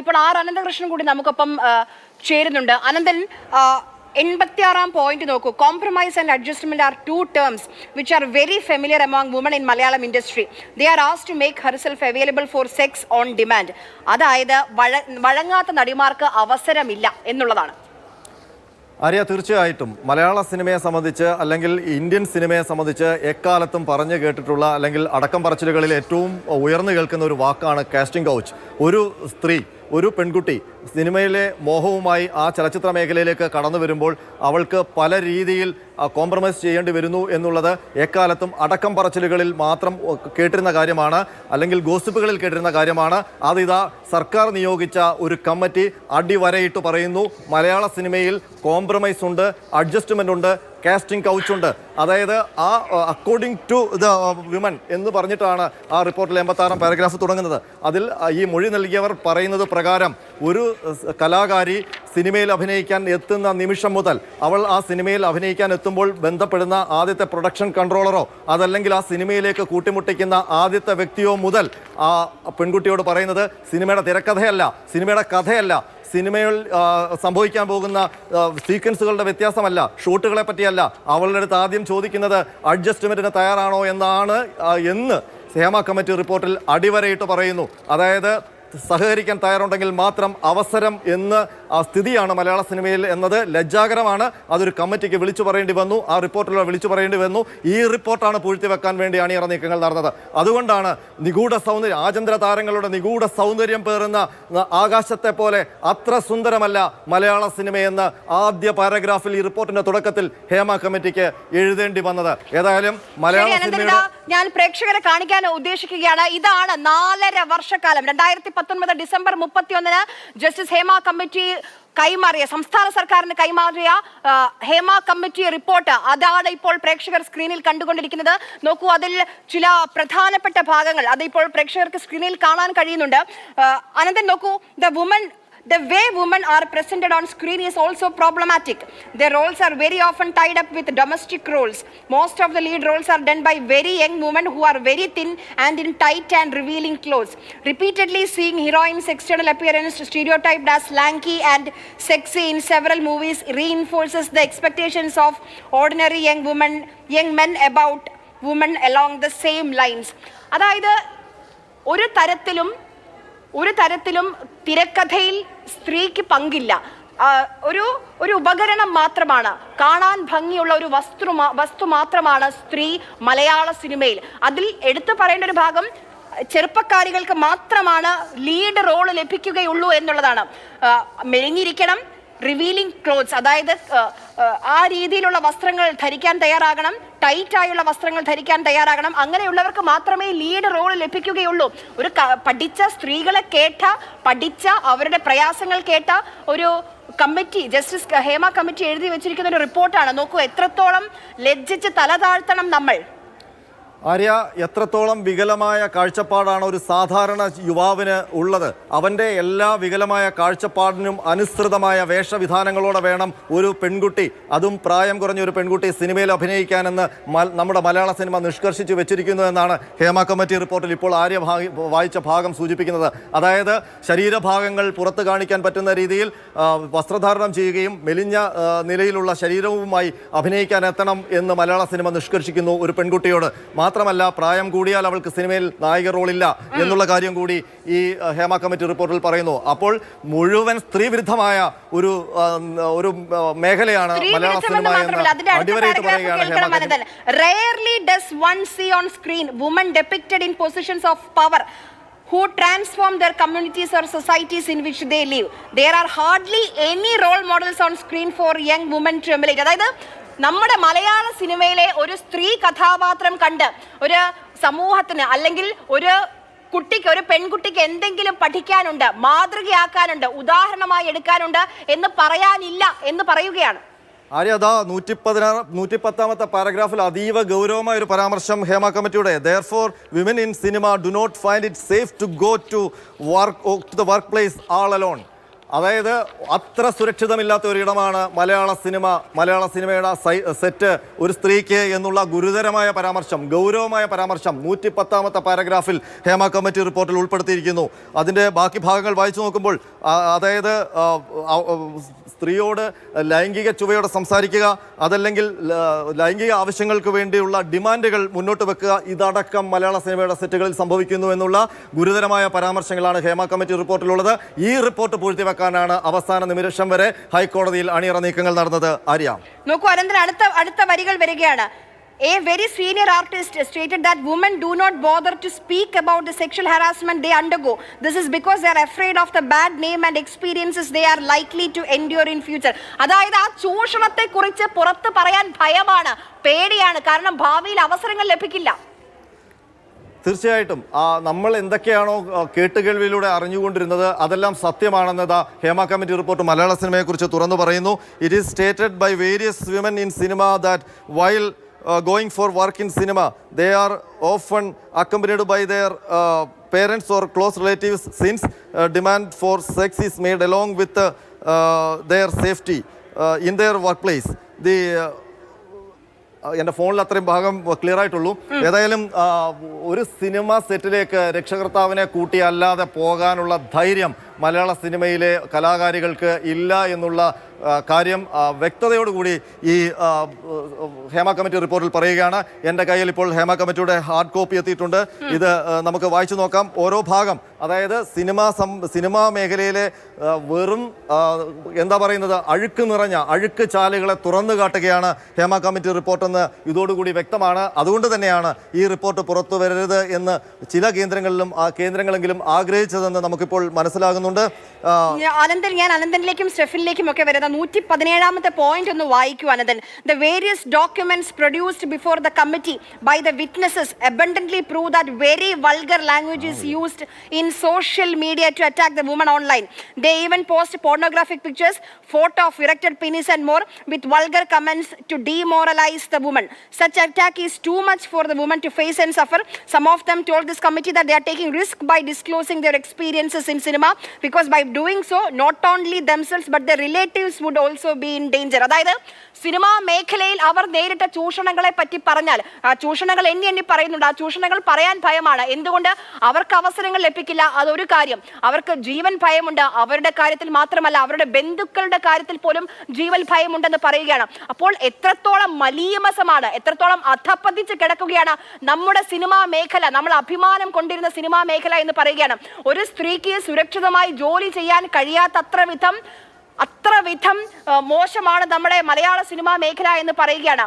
ഇപ്പോൾ ആർ അനന്തകൃഷ്ണൻ കൂടി നമുക്കൊപ്പം ചേരുന്നുണ്ട്. അനന്തൻ, 86 പോയിന്റ് നോക്കൂ. Compromise and adjustment are two terms which are very familiar among woman in Malayalam industry. They are asked to make herself available for sex on demand. അതായത് വഴങ്ങാത്ത നടിമാർക്ക് അവസരമില്ല എന്നുള്ളതാണ്. ആര്യ, തീർച്ചയായിട്ടും മലയാള സിനിമയെ സംബന്ധിച്ച് അല്ലെങ്കിൽ ഇന്ത്യൻ സിനിമയെ സംബന്ധിച്ച് എക്കാലത്തും പറഞ്ഞു കേട്ടിട്ടുള്ള അല്ലെങ്കിൽ അടക്കം പറച്ചിലുകളിൽ ഏറ്റവും ഉയർന്നു കേൾക്കുന്ന ഒരു വാക്കാണ് കാസ്റ്റിംഗ് കൗച്ച്. ഒരു സ്ത്രീ, ഒരു പെൺകുട്ടി സിനിമയിലെ മോഹവുമായി ആ ചലച്ചിത്ര മേഖലയിലേക്ക് കടന്നു വരുമ്പോൾ അവൾക്ക് പല രീതിയിൽ കോംപ്രമൈസ് ചെയ്യേണ്ടി വരുന്നു എന്നുള്ളത് എക്കാലത്തും അടക്കം പറച്ചിലുകളിൽ മാത്രം കേട്ടിരുന്ന കാര്യമാണ്, അല്ലെങ്കിൽ ഗോസിപ്പുകളിൽ കേട്ടിരുന്ന കാര്യമാണ്. അതിതാ സർക്കാർ നിയോഗിച്ച ഒരു കമ്മിറ്റി അടിവരയിട്ട് പറയുന്നു, മലയാള സിനിമയിൽ കോംപ്രമൈസ് ഉണ്ട്, അഡ്ജസ്റ്റ്മെൻ്റ് ഉണ്ട്, കാസ്റ്റിംഗ് കൗച്ച് ഉണ്ട്. അതായത് ആ അക്കോർഡിംഗ് ടു ദ വിമൻ എന്ന് പറഞ്ഞിട്ടാണ് ആ റിപ്പോർട്ടിൽ 86 പാരഗ്രാഫ് തുടങ്ങുന്നത്. അതിൽ ഈ മൊഴി നൽകിയവർ പറയുന്നത് പ്രകാരം ഒരു കലാകാരി സിനിമയിൽ അഭിനയിക്കാൻ എത്തുന്ന നിമിഷം മുതൽ അവൾ ആ സിനിമയിൽ അഭിനയിക്കാൻ എത്തുമ്പോൾ ബന്ധപ്പെടുന്ന ആദ്യത്തെ പ്രൊഡക്ഷൻ കൺട്രോളറോ അതല്ലെങ്കിൽ ആ സിനിമയിലേക്ക് കൂട്ടിമുട്ടിക്കുന്ന ആദ്യത്തെ വ്യക്തിയോ മുതൽ ആ പെൺകുട്ടിയോട് പറയുന്നത് സിനിമയുടെ തിരക്കഥയല്ല, സിനിമയുടെ കഥയല്ല, സിനിമയിൽ സംഭവിക്കാൻ പോകുന്ന സീക്വൻസുകളുടെ വ്യത്യാസമല്ല, ഷൂട്ടുകളെ പറ്റിയല്ല. അവളുടെ അടുത്ത് ആദ്യം ചോദിക്കുന്നത് അഡ്ജസ്റ്റ്മെൻറ്റിന് തയ്യാറാണോ എന്ന് ഹേമ കമ്മിറ്റി റിപ്പോർട്ടിൽ അടിവരയിട്ട് പറയുന്നു. അതായത് സഹകരിക്കാൻ തയ്യാറുണ്ടെങ്കിൽ മാത്രം അവസരം എന്ന സ്ഥിതിയാണ് മലയാള സിനിമയിൽ എന്നത് ലജ്ജാകരമാണ്. അതൊരു കമ്മിറ്റിക്ക് വിളിച്ചു പറയേണ്ടി വന്നു, ആ റിപ്പോർട്ടിലൂടെ വിളിച്ചു പറയേണ്ടി വന്നു. ഈ റിപ്പോർട്ടാണ് പൂഴ്ത്തിവെക്കാൻ വേണ്ടി അണിയറ നീക്കങ്ങൾ നടന്നത്. അതുകൊണ്ടാണ് നിഗൂഢ സൗന്ദര്യം, ആചന്ദ്ര താരങ്ങളുടെ നിഗൂഢ സൗന്ദര്യം പേറുന്ന ആകാശത്തെ പോലെ അത്ര സുന്ദരമല്ല മലയാള സിനിമയെന്ന് ആദ്യ പാരഗ്രാഫിൽ ഈ റിപ്പോർട്ടിന്റെ തുടക്കത്തിൽ ഹേമ കമ്മിറ്റിക്ക് എഴുതേണ്ടി വന്നത്. ഏതായാലും മലയാള സിനിമയുടെ ഞാൻ പ്രേക്ഷകരെ കാണിക്കാൻ ഉദ്ദേശിക്കുകയാണ്. ഇതാണ് 4.5 വർഷക്കാലം 2019 ഡിസംബർ 31 ജസ്റ്റിസ് ഹേമ കമ്മിറ്റി കൈമാറിയ, സംസ്ഥാന സർക്കാരിന് കൈമാറിയ ഹേമ കമ്മിറ്റി റിപ്പോർട്ട്. അതാണ് ഇപ്പോൾ പ്രേക്ഷകർ സ്ക്രീനിൽ കണ്ടുകൊണ്ടിരിക്കുന്നത്. നോക്കൂ, അതിൽ ചില പ്രധാനപ്പെട്ട ഭാഗങ്ങൾ അത് ഇപ്പോൾ പ്രേക്ഷകർക്ക് സ്ക്രീനിൽ കാണാൻ കഴിയുന്നുണ്ട്. അനന്തൻ, നോക്കൂ, The way women are presented on screen is also problematic. Their roles are very often tied up with domestic roles. Most of the lead roles are done by very young women who are very thin and in tight and revealing clothes. Repeatedly seeing heroines' external appearance stereotyped as lanky and sexy in several movies reinforces the expectations of ordinary young men about women along the same lines. അതായത് ഒരു തരത്തിലും തിരക്കഥയിൽ സ്ത്രീക്ക് പങ്കില്ല. ഒരു ഉപകരണം മാത്രമാണ്, കാണാൻ ഭംഗിയുള്ള ഒരു വസ്തു മാത്രമാണ് സ്ത്രീ മലയാള സിനിമയിൽ. അതിൽ എടുത്തു പറയേണ്ട ഒരു ഭാഗം ചെറുപ്പക്കാരികൾക്ക് മാത്രമാണ് ലീഡ് റോൾ ലഭിക്കുകയുള്ളൂ എന്നുള്ളതാണ്. മെലിഞ്ഞിരിക്കണം, റിവീലിംഗ് ക്ലോത്ത്സ്, അതായത് ആ രീതിയിലുള്ള വസ്ത്രങ്ങൾ ധരിക്കാൻ തയ്യാറാകണം, ടൈറ്റായുള്ള വസ്ത്രങ്ങൾ ധരിക്കാൻ തയ്യാറാകണം. അങ്ങനെയുള്ളവർക്ക് മാത്രമേ ലീഡ് റോൾ ലഭിക്കുകയുള്ളൂ. ഒരു പഠിച്ച സ്ത്രീകളെ പഠിച്ച അവരുടെ പ്രയാസങ്ങൾ കേട്ട ഒരു കമ്മിറ്റി, ജസ്റ്റിസ് ഹേമ കമ്മിറ്റി എഴുതി വെച്ചിരിക്കുന്ന ഒരു റിപ്പോർട്ടാണ്. നോക്കൂ, എത്രത്തോളം ലജ്ജിച്ച് തല താഴ്ത്തണം നമ്മൾ. ആര്യ, എത്രത്തോളം വികലമായ കാഴ്ചപ്പാടാണ് ഒരു സാധാരണ യുവാവിന് ഉള്ളത്. അവൻ്റെ എല്ലാ വികലമായ കാഴ്ചപ്പാടിനും അനുസൃതമായ വേഷവിധാനങ്ങളോടെ വേണം ഒരു പെൺകുട്ടി, അതും പ്രായം കുറഞ്ഞ ഒരു പെൺകുട്ടി, സിനിമയിൽ അഭിനയിക്കാനെന്ന് നമ്മുടെ മലയാള സിനിമ നിഷ്കർഷിച്ചു വെച്ചിരിക്കുന്നു എന്നാണ് ഹേമ കമ്മിറ്റി റിപ്പോർട്ടിൽ ഇപ്പോൾ ആര്യ വായിച്ച ഭാഗം സൂചിപ്പിക്കുന്നത്. അതായത് ശരീരഭാഗങ്ങൾ പുറത്ത് കാണിക്കാൻ പറ്റുന്ന രീതിയിൽ വസ്ത്രധാരണം ചെയ്യുകയും മെലിഞ്ഞ നിലയിലുള്ള ശരീരവുമായി അഭിനയിക്കാൻ എത്തണം എന്ന് മലയാള സിനിമ നിഷ്കർഷിക്കുന്നു ഒരു പെൺകുട്ടിയോട്. മാത്രമല്ല, പ്രായം കൂടിയാൽ അവൾക്ക് സിനിമയിൽ നായിക റോളില്ല എന്നുള്ള കാര്യം കൂടി ഈ ഹേമ കമ്മിറ്റി റിപ്പോർട്ടിൽ പറയുന്നു. അപ്പോൾ മുഴുവൻ സ്ത്രീ വിരുദ്ധമായ ഒരു മേഖലയാണ് മലയാള സിനിമ എന്ന് അടിവരയിട്ട് പറയുകയാണ്. Rarely does one see on screen women depicted in positions of power who transform their communities or societies in which they live. There are hardly any role models on screen for young women to emulate. അതായത് നമ്മുടെ മലയാള സിനിമയിലെ ഒരു സ്ത്രീ കഥാപാത്രം കണ്ട് ഒരു സമൂഹത്തിന് അല്ലെങ്കിൽ ഒരു പെൺകുട്ടിക്ക് എന്തെങ്കിലും പഠിക്കാനുണ്ട്, മാതൃകയാക്കാനുണ്ട്, ഉദാഹരണമായി എടുക്കാനുണ്ട് എന്ന് പറയാനില്ല എന്ന് പറയുകയാണ്. ആര്യ, അതാ 110ാമത്തെ പാരഗ്രാഫിൽ അതീവ ഗൗരവമായ ഒരു പരാമർശം ഹേമ കമ്മിറ്റിയുടെ. Therefore, women in cinema do not find it safe to go to the workplace all alone. അതായത് അത്ര സുരക്ഷിതമില്ലാത്ത ഒരിടമാണ് മലയാള സിനിമയുടെ സെറ്റ് ഒരു സ്ത്രീക്ക് എന്നുള്ള ഗുരുതരമായ പരാമർശം, ഗൗരവമായ പരാമർശം 110-ാമത്തെ പാരഗ്രാഫിൽ ഹേമ കമ്മിറ്റി റിപ്പോർട്ടിൽ ഉൾപ്പെടുത്തിയിരിക്കുന്നു. അതിൻ്റെ ബാക്കി ഭാഗങ്ങൾ വായിച്ചു നോക്കുമ്പോൾ അതായത് സ്ത്രീയോട് ലൈംഗിക ചുവയോടെ സംസാരിക്കുക, അതല്ലെങ്കിൽ ലൈംഗിക ആവശ്യങ്ങൾക്ക് വേണ്ടിയുള്ള ഡിമാൻഡുകൾ മുന്നോട്ട് വെക്കുക, ഇതടക്കം മലയാള സിനിമയുടെ സെറ്റുകളിൽ സംഭവിക്കുന്നു എന്നുള്ള ഗുരുതരമായ പരാമർശങ്ങളാണ് ഹേമ കമ്മിറ്റി റിപ്പോർട്ടിലുള്ളത്. ഈ റിപ്പോർട്ട് പൂഴ്ത്തിവെക്കാനാണ് അവസാന നിമിഷം വരെ ഹൈക്കോടതിയിൽ അണിയറ നീക്കങ്ങൾ നടന്നത്. ആര്യ നോക്കൂ അനന്തൻ, അടുത്ത വരികൾ വരികയാണ്. A very senior artist stated that women do not bother to speak about the sexual harassment they undergo. This is because they are afraid of the bad name and experiences they are likely to endure in future. അതായത് ആ ചൂഷണത്തെ കുറിച്ച് പുറത്ത് പറയാൻ ഭയമാണ്, പേടിയാണ്. കാരണം ഭാവിയിൽ അവസരങ്ങൾ ലഭിക്കില്ല. തീർച്ചയായിട്ടും നമ്മൾ എന്തൊക്കെയാണോ കേട്ടുകേൾവിയിലൂടെ അറിഞ്ഞുകൊണ്ടിരുന്നത് അതെല്ലാം സത്യമാണെന്ന് ഹേമ കമ്മിറ്റി റിപ്പോർട്ട് മലയാള സിനിമയെക്കുറിച്ച് തുറന്നു പറയുന്നു. It is stated by various women in cinema that while going for work in cinema, they are often accompanied by their parents or close relatives, since demand for sex is made along with their safety in their workplace. എൻ്റെ ഫോണിൽ അത്രയും ഭാഗം clear ആയിട്ടുള്ളൂ. ഏതായാലും ഒരു cinema സെറ്റിലേക്ക് രക്ഷകർത്താവിനെ കൂട്ടി അല്ലാതെ പോകാനുള്ള ധൈര്യം മലയാള സിനിമയിലെ കലാകാരികൾക്ക് ഇല്ല എന്നുള്ള കാര്യം വ്യക്തതയോടുകൂടി ഈ ഹേമ കമ്മിറ്റി റിപ്പോർട്ടിൽ പറയുകയാണ്. എൻ്റെ കയ്യിൽ ഇപ്പോൾ ഹേമ കമ്മിറ്റിയുടെ ഹാർഡ് കോപ്പി എത്തിയിട്ടുണ്ട്. ഇത് നമുക്ക് വായിച്ചു നോക്കാം. ഓരോ ഭാഗം, അതായത് സിനിമാ മേഖലയിലെ വെറും എന്താ പറയുന്നത്, അഴുക്ക് ചാലുകളെ തുറന്നു കാട്ടുകയാണ് ഹേമ കമ്മിറ്റി റിപ്പോർട്ടെന്ന് ഇതോടുകൂടി വ്യക്തമാണ്. അതുകൊണ്ട് തന്നെയാണ് ഈ റിപ്പോർട്ട് പുറത്തു വരരുത് എന്ന് ചില കേന്ദ്രങ്ങളെങ്കിലും ആഗ്രഹിച്ചതെന്ന് നമുക്കിപ്പോൾ മനസ്സിലാകുന്നുണ്ട്. അനന്തൻ, ഞാൻ അനന്തനിലേക്കും സ്റ്റെഫിനിലേക്കും ഒക്കെ വരുന്ന 117-ാമത്തെ പോയിന്റ് ഒന്ന് വായിക്കൂ Ananthan. The various documents produced before the committee by the witnesses abundantly prove that very vulgar language is used in social media to attack the woman online. They even post pornographic pictures, photo of erected penis and more, with vulgar comments to demoralize the woman. Such attack is too much for the woman to face and suffer. Some of them told this committee that they are taking risk by disclosing their experiences in cinema, because by doing so not only themselves but their relatives would also be in danger. അതായത് cinema മേഖലയിൽ അവർ നേരിട്ട ചൂഷണങ്ങളെ പറ്റി പറഞ്ഞാൽ ആ ചൂഷണങ്ങൾ എണ്ണി പറയുന്നുണ്ട്. ആ ചൂഷണങ്ങൾ പറയാൻ ഭയമാണ്. എന്തുകൊണ്ട്? അവർക്ക് അവസരങ്ങൾ ലഭിക്കില്ല, അതൊരു കാര്യം. അവർക്ക് ജീവൻ ഭയമുണ്ട്. അവരുടെ കാര്യത്തിൽ മാത്രമല്ല, അവരുടെ ബന്ധുക്കളുടെ കാര്യത്തിൽ പോലും ജീവൻ ഭയമുണ്ടെന്ന് പറയുകയാണ്. അപ്പോൾ എത്രത്തോളം മലീമസമാണ്, എത്രത്തോളം അധപ്പതിച്ച് കിടക്കുകയാണ് നമ്മുടെ സിനിമാ മേഖല, നമ്മൾ അഭിമാനം കൊണ്ടിരുന്ന സിനിമാ മേഖല എന്ന് പറയുകയാണ്. ഒരു സ്ത്രീക്ക് സുരക്ഷിതമായി ജോലി ചെയ്യാൻ കഴിയാത്തത്ര വിധം മോശമാണ് നമ്മുടെ മലയാള സിനിമാ മേഖല എന്ന് പറയുകയാണ്.